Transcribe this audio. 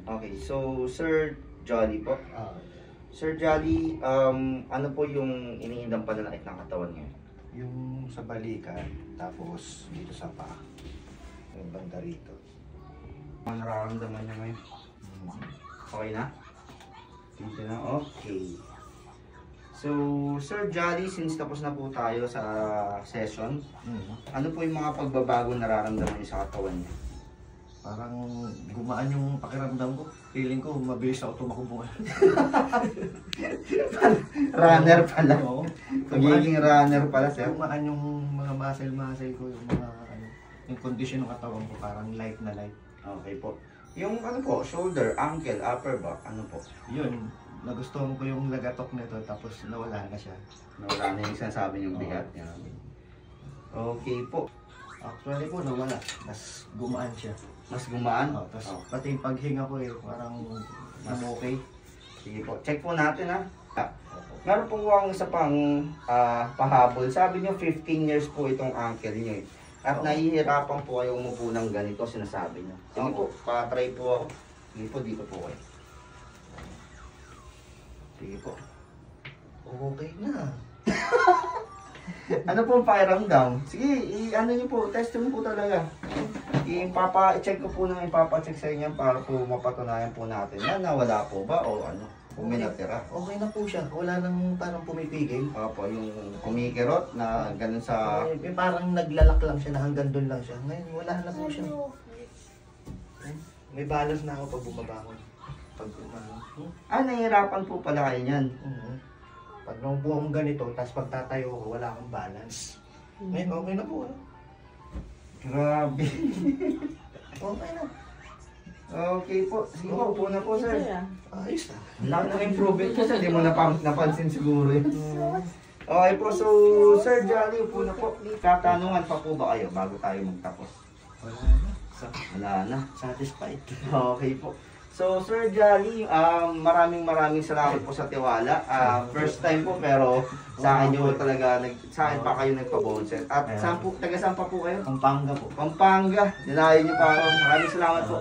Okay, so Sir Jolly po. Sir Jolly, ano po yung iniindang pananakit ng katawan ngayon? Yung sa balikat, tapos dito sa paa. Yung banda rito. Ano nararamdaman niya ngayon? Okay na? Dito na, okay. So, Sir Jolly, since tapos na po tayo sa session, ano po yung mga pagbabago nararamdaman niyo sa katawan niya? Parang gumaan yung pakiramdam ko. Feeling ko, mabilis ako tumakbo. Runner pala. Oo. Pagiging runner pala, sir. Gumaan yung mga muscle ko, yung mga yung condition ng katawan ko, parang light na light. Okay po. Yung ano po, shoulder, ankle, upper back, ano po? Yun, nagustuhan ko yung lagatok nito, tapos nawala na siya. Nawala na yung sinasabi niyong bigat. Yan. Okay po. Actually po, nawala. Mas gumaan siya. Mas gumaan? Tapos pati yung paghinga ko parang mas okay. Sige po, check po natin ha. Meron po ang isa pang pahabol. Sabi niyo 15 years po itong ankle niyo eh. At nahihirapan po kayo umupo ng ganito, sinasabi niyo. Sige po, pa-try po ako. Sige po, dito po kayo. Sige po. Okay na. Ano po ang pakiramdam? Sige, ano niyo po, test niyo po talaga. Ipapa-check ko po nang ipapa-check sa inyo para po mapatunayan po natin na nawala po ba o ano, kung may natira. Okay na po siya. Wala nang parang pumipigil. Opo, yung kumikirot na ganun sa... Yung parang naglalak lang siya na hanggang doon lang siya. Ngayon, wala na po siya. May balance na ako pag bumabangon. Pag bumabangon. Nahihirapan po pala kayo niyan. Pag naupo akong ganito, tapos pagtatayo ko, wala akong balance. Ngayon, okay na po. Grabe. Okay na. Okay po. Sige po, upo na po, sir. Ayos na. Laki ng improvement kasi hindi mo napansin siguro yun. Okay po, so Sir Jolly, upo na po. Katanungan pa po ba kayo bago tayo magtapos? Wala na. Wala na. Satisfied. Okay po. So Sir Jolly, maraming salamat po sa tiwala. First time po pero sa akin nyo talaga, sa akin pa kayo nagpa-bone set. At saan po, taga saan pa po kayo? Pampanga po. Pampanga. Dinayo nyo pa ako. Maraming salamat po.